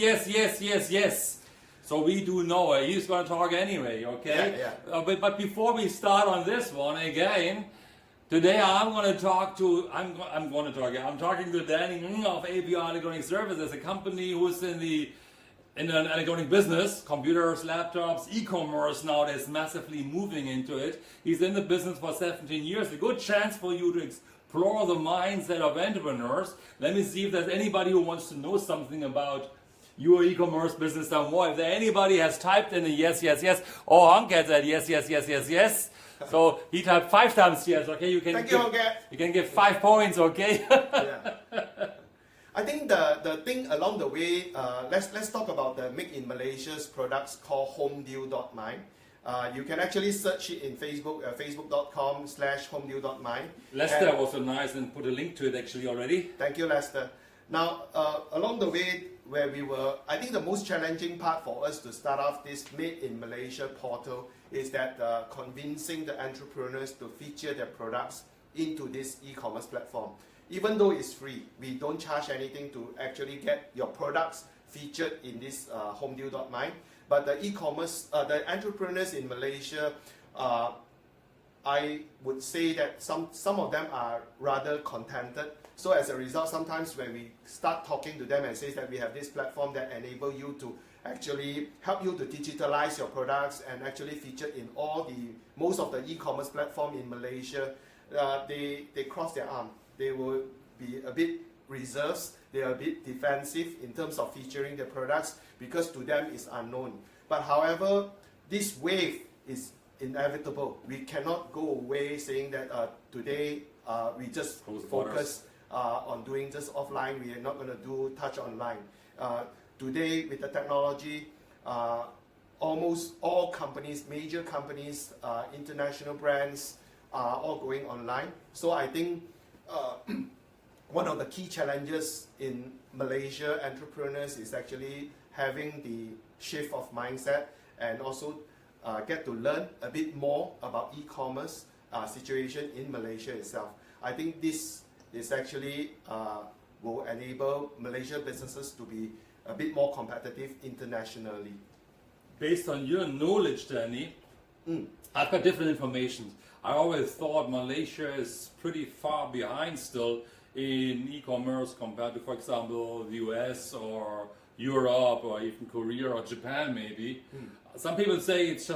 So we do know he's going to talk anyway, okay? Yeah. But before we start on this one again, today I'm talking to Danny of APR Electronic Services, a company who's in an electronic business, computers, laptops, e-commerce nowadays massively moving into it. He's in the business for 17 years. A good chance for you to explore the mindset of entrepreneurs. Let me see if there's anybody who wants to know something about your e-commerce business and more. If there anybody has typed in a yes, or Honket said yes. So he typed 5 times yes, okay? You can give 5 points, okay? Yeah. I think the thing along the way, let's talk about the Make in Malaysia's products called homedeal.my. You can actually search it in Facebook, facebook.com/homedeal.my. Lester was so nice and put a link to it actually already. Thank you, Lester. Now, along the way where we were, I think the most challenging part for us to start off this Made in Malaysia portal is that convincing the entrepreneurs to feature their products into this e-commerce platform. Even though it's free, we don't charge anything to actually get your products featured in this homedeal.my. But the e-commerce, the entrepreneurs in Malaysia, I would say that some of them are rather contented. So as a result, sometimes when we start talking to them and say that we have this platform that enable you to actually help you to digitalize your products and actually feature in most of the e-commerce platform in Malaysia, they cross their arm. They will be a bit reserved. They are a bit defensive in terms of featuring their products because to them it's unknown. But however, this wave is inevitable. We cannot go away saying that today we just focus on doing just offline. We are not going to do touch online. Today with the technology, almost all companies, major companies, international brands are all going online. So I think one of the key challenges in Malaysia entrepreneurs is actually having the shift of mindset and also get to learn a bit more about e-commerce situation in Malaysia itself. I think this is actually will enable Malaysian businesses to be a bit more competitive internationally. Based on your knowledge, Danny, I've got different information. I always thought Malaysia is pretty far behind still in e-commerce compared to, for example, the US or Europe or even Korea or Japan maybe. Some people say it's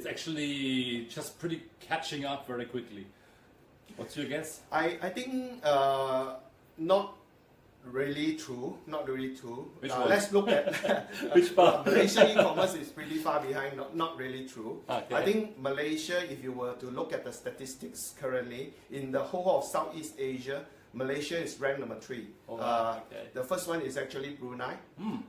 actually just pretty catching up very quickly. What's your guess? I think not really true. Not really true. Let's look at which part? Malaysia e-commerce is pretty far behind. Not really true. Okay. I think Malaysia, if you were to look at the statistics currently in the whole of Southeast Asia, Malaysia is ranked number 3. The first one is actually Brunei.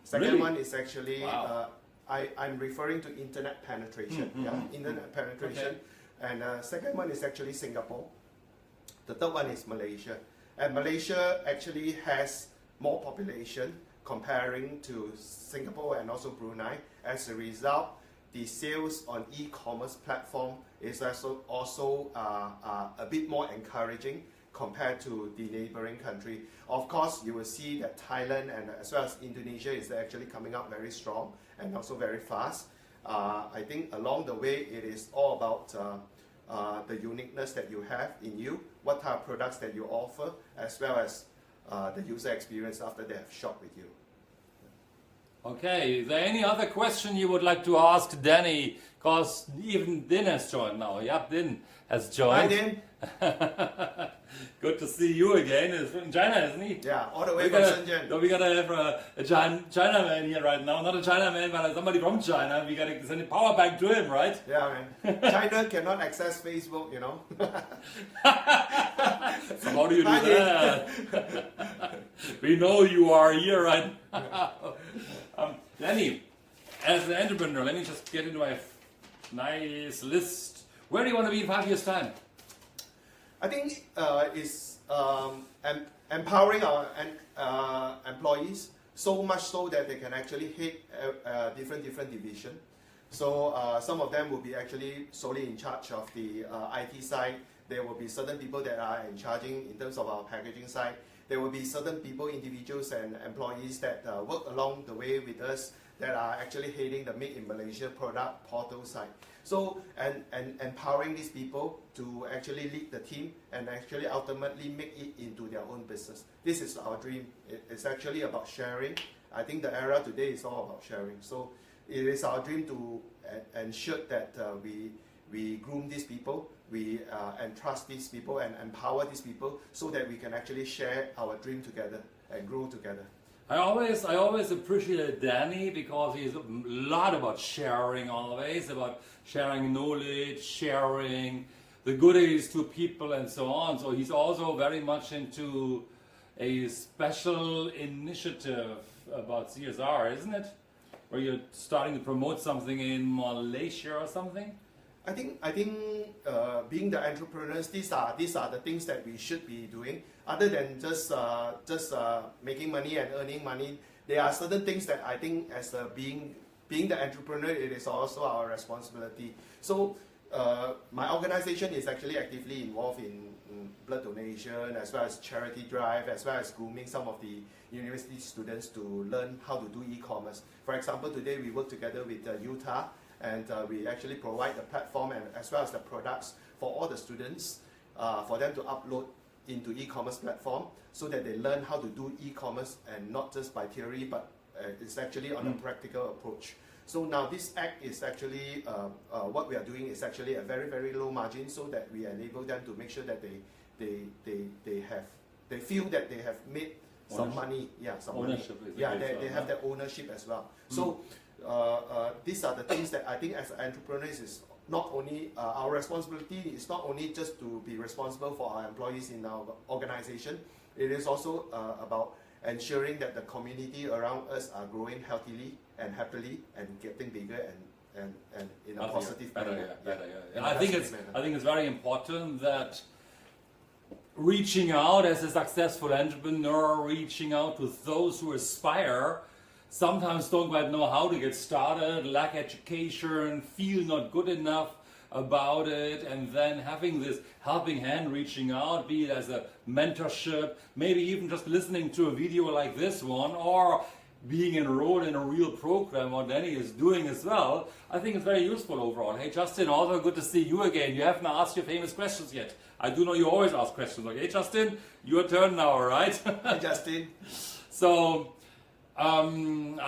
Second really? one is actually wow. I'm referring to internet penetration. Internet penetration. Okay. And second one is actually Singapore. The third one is Malaysia. And Malaysia actually has more population comparing to Singapore and also Brunei. As a result, the sales on e-commerce platform is also a bit more encouraging compared to the neighboring country. Of course, you will see that Thailand and as well as Indonesia is actually coming up very strong and also very fast. I think along the way, it is all about the uniqueness that you have in you, what type of products that you offer, as well as the user experience after they have shopped with you. Okay, is there any other question you would like to ask Danny? Because even Din has joined now. Yep, Din has joined. Hi, Din. Good to see you again. He's from China, isn't he? Yeah, all the way from Shenzhen. So we gotta have a Chinaman here right now. Not a Chinaman, but somebody from China. We gotta send a power bank to him, right? Yeah, man. China cannot access Facebook, you know. So how do you do that? We know you are here right now. Danny, as an entrepreneur, let me just get into my nice list. Where do you want to be in 5 years' time? I think it's empowering our employees so much so that they can actually hit different division. So some of them will be actually solely in charge of the IT side. There will be certain people that are in charging in terms of our packaging side. There will be certain people, individuals and employees that work along the way with us that are actually heading the Made in Malaysia product portal side. So, and empowering these people to actually lead the team and actually ultimately make it into their own business. This is our dream. It's actually about sharing. I think the era today is all about sharing. So it is our dream to ensure that we groom these people, we entrust these people and empower these people so that we can actually share our dream together and grow together. I always appreciate Danny because he's a lot about sharing, always about sharing knowledge, sharing the goodies to people and so on. So he's also very much into a special initiative about CSR, isn't it? Where you're starting to promote something in Malaysia or something? I think being the entrepreneurs, these are the things that we should be doing. Other than just making money and earning money, there are certain things that I think as being the entrepreneur, it is also our responsibility. So my organization is actually actively involved in blood donation as well as charity drive, as well as grooming some of the university students to learn how to do e-commerce. For example, today we work together with Utah. And we actually provide the platform and as well as the products for all the students for them to upload into e-commerce platform so that they learn how to do e-commerce and not just by theory but it's actually on a practical approach. So now this act is actually what we are doing is actually a very low margin so that we enable them to make sure that they feel that they have made some money, some ownership money. Yeah, they have that ownership as well. So these are the things that I think as entrepreneurs is not only our responsibility is not only just to be responsible for our employees in our organization, it is also about ensuring that the community around us are growing healthily and happily and getting bigger and in a positive manner. And I think it's very important that reaching out as a successful entrepreneur, reaching out to those who aspire sometimes don't quite know how to get started, lack education, feel not good enough about it, and then having this helping hand reaching out, be it as a mentorship, maybe even just listening to a video like this one, or being enrolled in a real program, what Danny is doing as well. I think it's very useful overall. Hey Justin, also good to see you again. You haven't asked your famous questions yet. I do know you always ask questions. Okay, Justin, your turn now, all right? Hi, Justin. So, I'm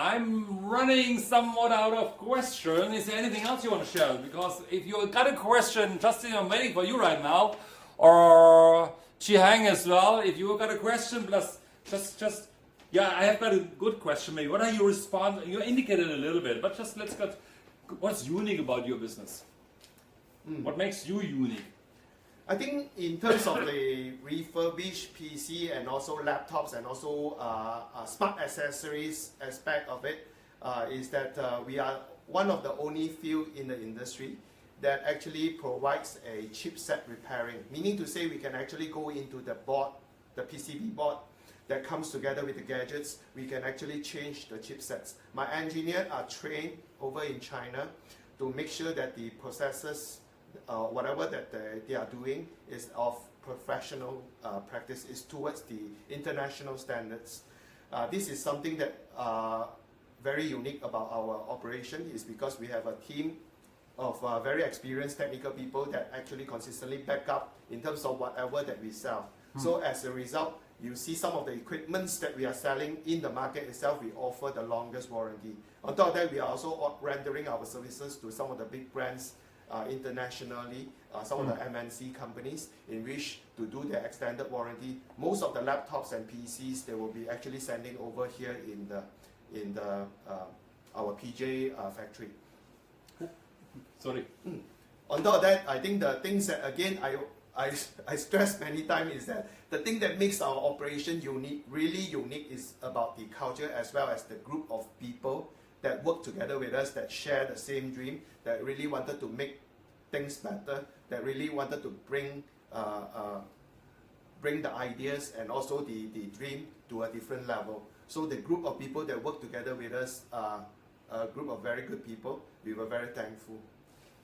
running somewhat out of question. Is there anything else you want to share? Because if you got a question, Justin, I'm waiting for you right now, or Chi-Hang as well. If you got a question, plus just yeah, I have got a good question. Maybe what are you responding? You indicated a little bit, but just let's get what's unique about your business. What makes you unique? I think in terms of the refurbished PC and also laptops and also smart accessories aspect of it, is that we are one of the only few in the industry that actually provides a chipset repairing. Meaning to say we can actually go into the board, the PCB board that comes together with the gadgets. We can actually change the chipsets. My engineers are trained over in China to make sure that the processors, whatever that they are doing is of professional practice, is towards the international standards. This is something that very unique about our operation, is because we have a team of very experienced technical people that actually consistently back up in terms of whatever that we sell. So as a result, you see some of the equipments that we are selling in the market itself, we offer the longest warranty. On top of that, we are also rendering our services to some of the big brands internationally, some of the MNC companies, in which to do their extended warranty. Most of the laptops and PCs, they will be actually sending over here in our PJ factory. Sorry. On top of that, I think the things that again I stress many times is that the thing that makes our operation unique, really unique, is about the culture as well as the group of people that work together with us, that share the same dream, that really wanted to make things better, that really wanted to bring the ideas and also the dream to a different level. So the group of people that work together with us are a group of very good people. We were very thankful.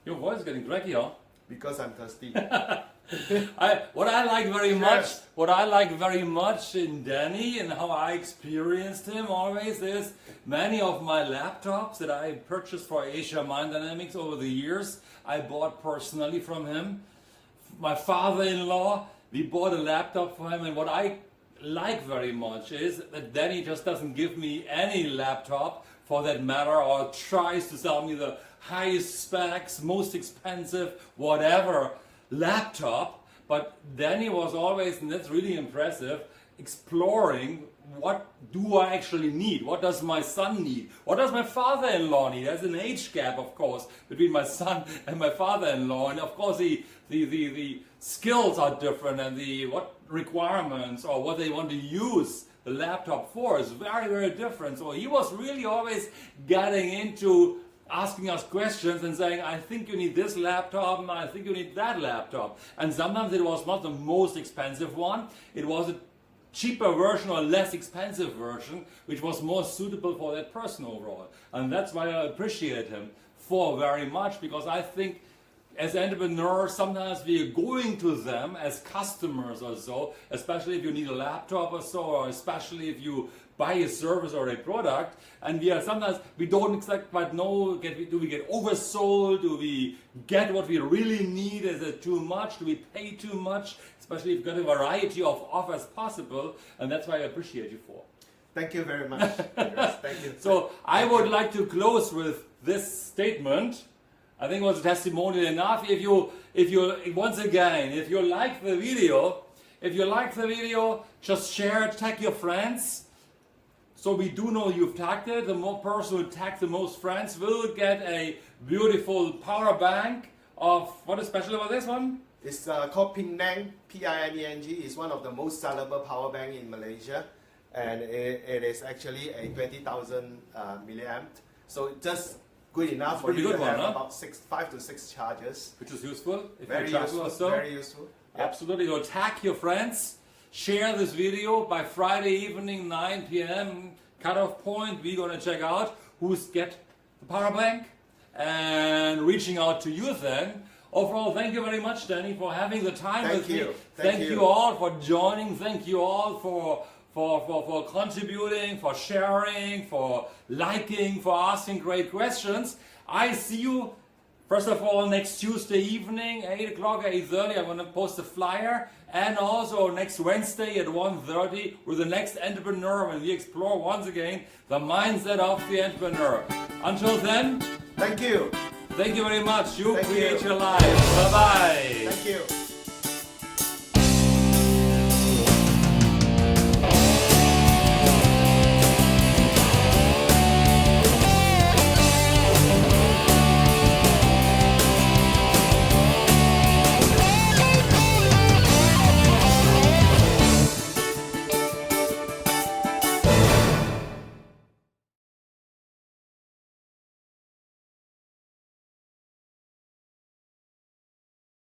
Your voice is getting cracky, huh? Because I'm thirsty. What I like very much in Danny and how I experienced him always is many of my laptops that I purchased for asiaminddynamics over the years, I bought personally from him. My father-in-law, we bought a laptop for him, and what I like very much is that Danny just doesn't give me any laptop for that matter, or tries to sell me the highest specs, most expensive, whatever laptop, but Danny was always, and that's really impressive, exploring what do I actually need, what does my son need, what does my father-in-law need. There's an age gap, of course, between my son and my father-in-law, and of course the skills are different, and what requirements or what they want to use the laptop for is very, very different. So he was really always getting into asking us questions and saying, I think you need this laptop, and I think you need that laptop. And sometimes it was not the most expensive one, it was a cheaper version or less expensive version, which was more suitable for that person overall. And that's why I appreciate him for very much, because I think as entrepreneurs, sometimes we are going to them as customers or so, especially if you need a laptop or so, or especially if you buy a service or a product, and sometimes we don't exactly quite know, do we get oversold, do we get what we really need, is it too much, do we pay too much, especially if you've got a variety of offers possible, and that's why I appreciate you for. Thank you very much. Thank you. So I would like to close with this statement. I think it was testimonial enough. If you once again, if you like the video, just share it, tag your friends. So we do know you've tagged it. The more person who tags the most friends will get a beautiful power bank of, what is special about this one? It's called Pineng, P-I-N-E-N-G. It's one of the most sellable power bank in Malaysia. And it is actually a 20,000 milliamp. So just good enough for you to have about 5 to 6 charges. Which is useful. If very useful, also. Very useful. Yep. Absolutely. So tag your friends. Share this video by Friday evening, 9 p.m. cutoff point, we're going to check out who's get the power bank and reaching out to you then. Overall, thank you very much, Danny, for having the time with me. Thank you all for joining. Thank you all for contributing, for sharing, for liking, for asking great questions. I see you, first of all, next Tuesday evening, 8 o'clock, 8:30. I'm going to post a flyer. And also next Wednesday at 1:30 with the next entrepreneur, when we explore once again the mindset of the entrepreneur. Until then, Thank you. thank you very much. You Thank create you. your life. Bye-bye. Thank you.